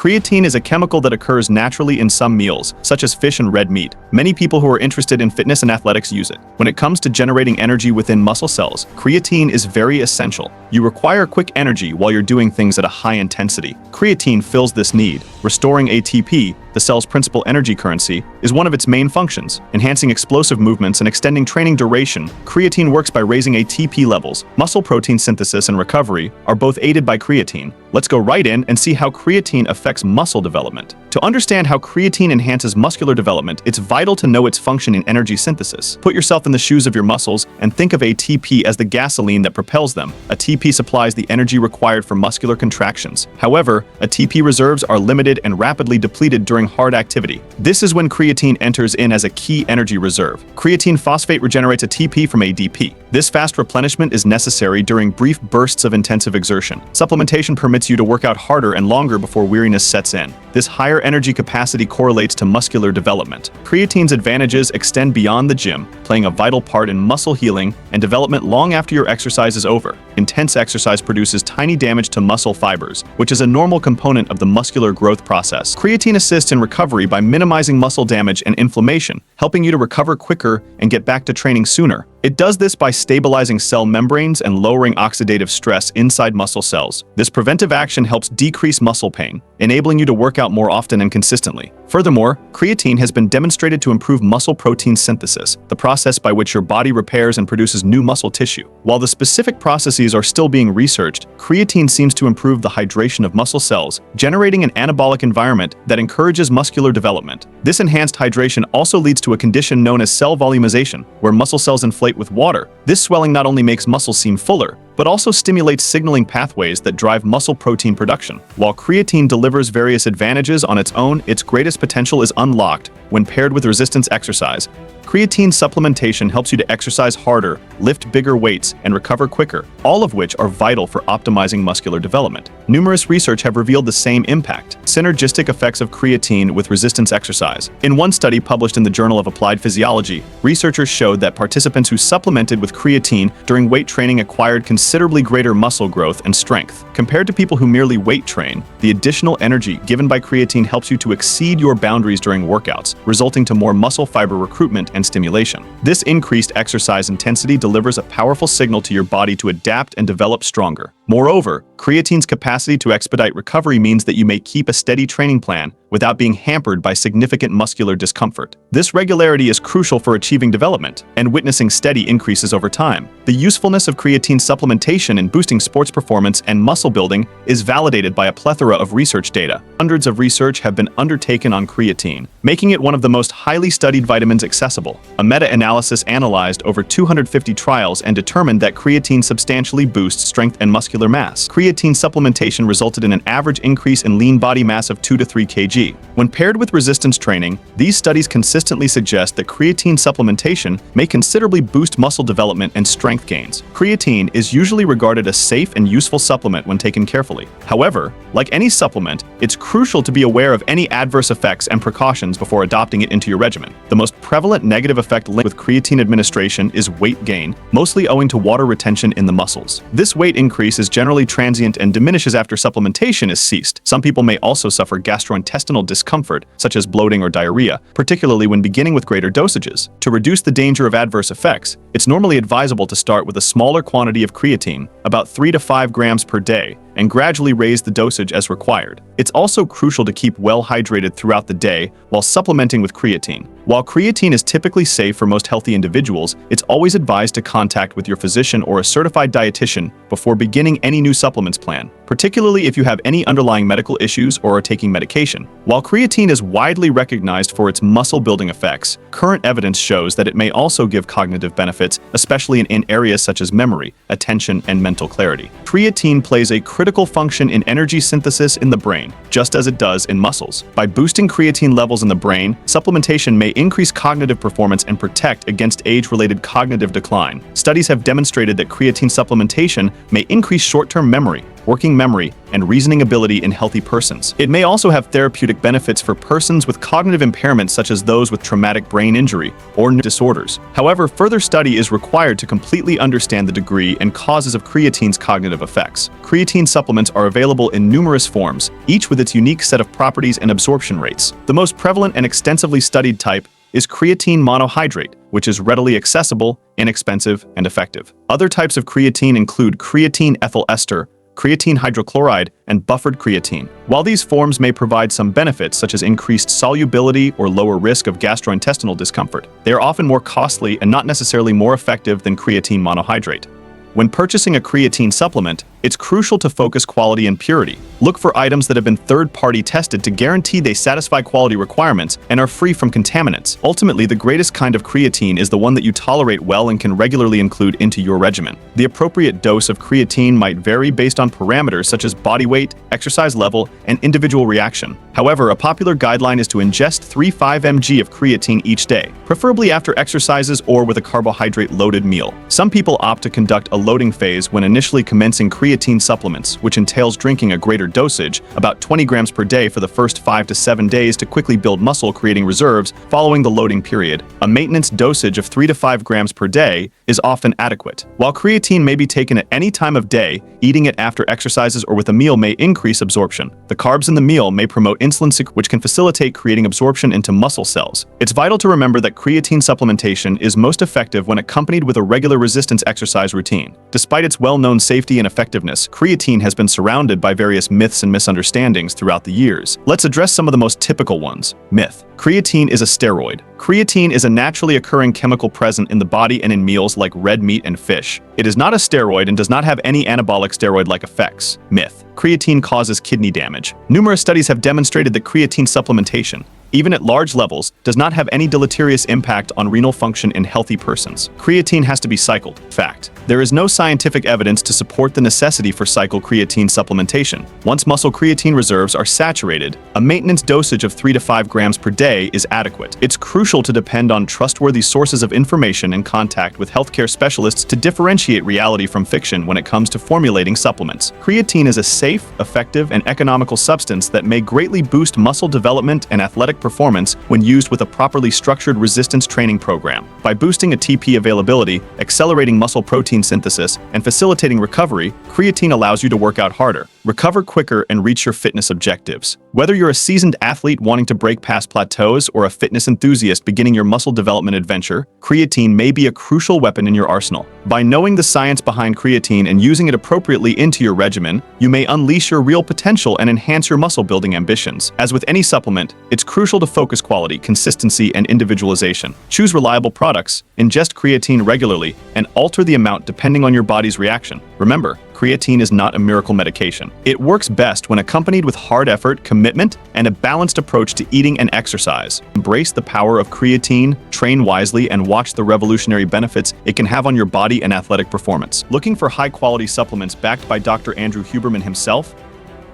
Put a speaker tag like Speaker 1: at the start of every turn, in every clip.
Speaker 1: Creatine is a chemical that occurs naturally in some meals, such as fish and red meat. Many people who are interested in fitness and athletics use it. When it comes to generating energy within muscle cells, creatine is very essential. You require quick energy while you're doing things at a high intensity. Creatine fills this need. Restoring ATP, the cell's principal energy currency, is one of its main functions, enhancing explosive movements and extending training duration. Creatine works by raising ATP levels. Muscle protein synthesis and recovery are both aided by creatine. Let's go right in and see how creatine affects muscle development. To understand how creatine enhances muscular development, it's vital to know its function in energy synthesis. Put yourself in the shoes of your muscles and think of ATP as the gasoline that propels them. ATP supplies the energy required for muscular contractions. However, ATP reserves are limited and rapidly depleted during hard activity. This is when creatine enters in as a key energy reserve. Creatine phosphate regenerates ATP from ADP. This fast replenishment is necessary during brief bursts of intensive exertion. Supplementation permits you to work out harder and longer before weariness sets in. This higher energy capacity correlates to muscular development. Creatine's advantages extend beyond the gym, playing a vital part in muscle healing and development long after your exercise is over. Intense exercise produces tiny damage to muscle fibers, which is a normal component of the muscular growth process. Creatine assists in recovery by minimizing muscle damage and inflammation, helping you to recover quicker and get back to training sooner. It does this by stabilizing cell membranes and lowering oxidative stress inside muscle cells. This preventive action helps decrease muscle pain, enabling you to work out more often and consistently. Furthermore, creatine has been demonstrated to improve muscle protein synthesis, the process by which your body repairs and produces new muscle tissue. While the specific processes are still being researched, creatine seems to improve the hydration of muscle cells, generating an anabolic environment that encourages muscular development. This enhanced hydration also leads to a condition known as cell volumization, where muscle cells inflate with water. This swelling not only makes muscles seem fuller, but also stimulates signaling pathways that drive muscle protein production. While creatine delivers various advantages on its own, its greatest potential is unlocked when paired with resistance exercise. Creatine supplementation helps you to exercise harder, lift bigger weights, and recover quicker, all of which are vital for optimizing muscular development. Numerous research have revealed the same impact: synergistic effects of creatine with resistance exercise. In one study published in the Journal of Applied Physiology, researchers showed that participants who supplemented with creatine during weight training acquired considerably greater muscle growth and strength. Compared to people who merely weight train, the additional energy given by creatine helps you to exceed your boundaries during workouts, resulting to more muscle fiber recruitment and stimulation. This increased exercise intensity delivers a powerful signal to your body to adapt and develop stronger. Moreover, creatine's capacity to expedite recovery means that you may keep a steady training plan without being hampered by significant muscular discomfort. This regularity is crucial for achieving development and witnessing steady increases over time. The usefulness of creatine supplementation in boosting sports performance and muscle building is validated by a plethora of research data. Hundreds of research have been undertaken on creatine, making it one of the most highly studied vitamins accessible. A meta-analysis analyzed over 250 trials and determined that creatine substantially boosts strength and muscular mass. Creatine supplementation resulted in an average increase in lean body mass of 2 to 3 kg. When paired with resistance training, these studies consistently suggest that creatine supplementation may considerably boost muscle development and strength gains. Creatine is usually regarded as safe and useful supplement when taken carefully. However, like any supplement, it's crucial to be aware of any adverse effects and precautions before adopting it into your regimen. The most prevalent negative effect linked with creatine administration is weight gain, mostly owing to water retention in the muscles. This weight increase is generally transient and diminishes after supplementation is ceased. Some people may also suffer gastrointestinal discomfort, such as bloating or diarrhea, particularly when beginning with greater dosages. To reduce the danger of adverse effects, it's normally advisable to start with a smaller quantity of creatine, about 3 to 5 grams per day, and gradually raise the dosage as required. It's also crucial to keep well hydrated throughout the day while supplementing with creatine. While creatine is typically safe for most healthy individuals, it's always advised to contact with your physician or a certified dietitian before beginning any new supplements plan, particularly if you have any underlying medical issues or are taking medication. While creatine is widely recognized for its muscle-building effects, current evidence shows that it may also give cognitive benefits, especially in areas such as memory, attention, and mental clarity. Creatine plays a critical function in energy synthesis in the brain, just as it does in muscles. By boosting creatine levels in the brain, supplementation may increase cognitive performance and protect against age-related cognitive decline. Studies have demonstrated that creatine supplementation may increase short-term memory, working memory, and reasoning ability in healthy persons. It may also have therapeutic benefits for persons with cognitive impairments such as those with traumatic brain injury or disorders. However, further study is required to completely understand the degree and causes of creatine's cognitive effects. Creatine supplements are available in numerous forms, each with its unique set of properties and absorption rates. The most prevalent and extensively studied type is creatine monohydrate, which is readily accessible, inexpensive, and effective. Other types of creatine include creatine ethyl ester, creatine hydrochloride, and buffered creatine. While these forms may provide some benefits such as increased solubility or lower risk of gastrointestinal discomfort, they are often more costly and not necessarily more effective than creatine monohydrate. When purchasing a creatine supplement, it's crucial to focus quality and purity. Look for items that have been third-party tested to guarantee they satisfy quality requirements and are free from contaminants. Ultimately, the greatest kind of creatine is the one that you tolerate well and can regularly include into your regimen. The appropriate dose of creatine might vary based on parameters such as body weight, exercise level, and individual reaction. However, a popular guideline is to ingest 3-5 mg of creatine each day, preferably after exercises or with a carbohydrate-loaded meal. Some people opt to conduct a loading phase when initially commencing creatine supplements, which entails drinking a greater dosage, about 20 grams per day for the first 5 to 7 days to quickly build muscle, creating reserves following the loading period. A maintenance dosage of 3 to 5 grams per day is often adequate. While creatine may be taken at any time of day, eating it after exercises or with a meal may increase absorption. The carbs in the meal may promote insulin secretion, which can facilitate creating absorption into muscle cells. It's vital to remember that creatine supplementation is most effective when accompanied with a regular resistance exercise routine. Despite its well-known safety and effectiveness, creatine has been surrounded by various myths and misunderstandings throughout the years. Let's address some of the most typical ones. Myth: creatine is a steroid. Creatine is a naturally occurring chemical present in the body and in meals like red meat and fish. It is not a steroid and does not have any anabolic steroid-like effects. Myth: creatine causes kidney damage. Numerous studies have demonstrated that creatine supplementation, even at large levels, does not have any deleterious impact on renal function in healthy persons. Creatine has to be cycled. Fact: there is no scientific evidence to support the necessity for cycle creatine supplementation. Once muscle creatine reserves are saturated, a maintenance dosage of 3 to 5 grams per day is adequate. It's crucial to depend on trustworthy sources of information and contact with healthcare specialists to differentiate reality from fiction when it comes to formulating supplements. Creatine is a safe, effective, and economical substance that may greatly boost muscle development and athletic performance when used with a properly structured resistance training program. By boosting ATP availability, accelerating muscle protein synthesis, and facilitating recovery, creatine allows you to work out harder, recover quicker, and reach your fitness objectives. Whether you're a seasoned athlete wanting to break past plateaus or a fitness enthusiast beginning your muscle development adventure, creatine may be a crucial weapon in your arsenal. By knowing the science behind creatine and using it appropriately into your regimen, you may unleash your real potential and enhance your muscle building ambitions. As with any supplement, it's crucial to focus quality, consistency, and individualization. Choose reliable products, ingest creatine regularly, and alter the amount depending on your body's reaction. Remember, creatine is not a miracle medication. It works best when accompanied with hard effort, commitment, and a balanced approach to eating and exercise. Embrace the power of creatine, train wisely, and watch the revolutionary benefits it can have on your body and athletic performance. Looking for high-quality supplements backed by Dr. Andrew Huberman himself?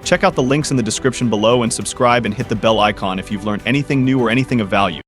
Speaker 1: Check out the links in the description below and subscribe and hit the bell icon if you've learned anything new or anything of value.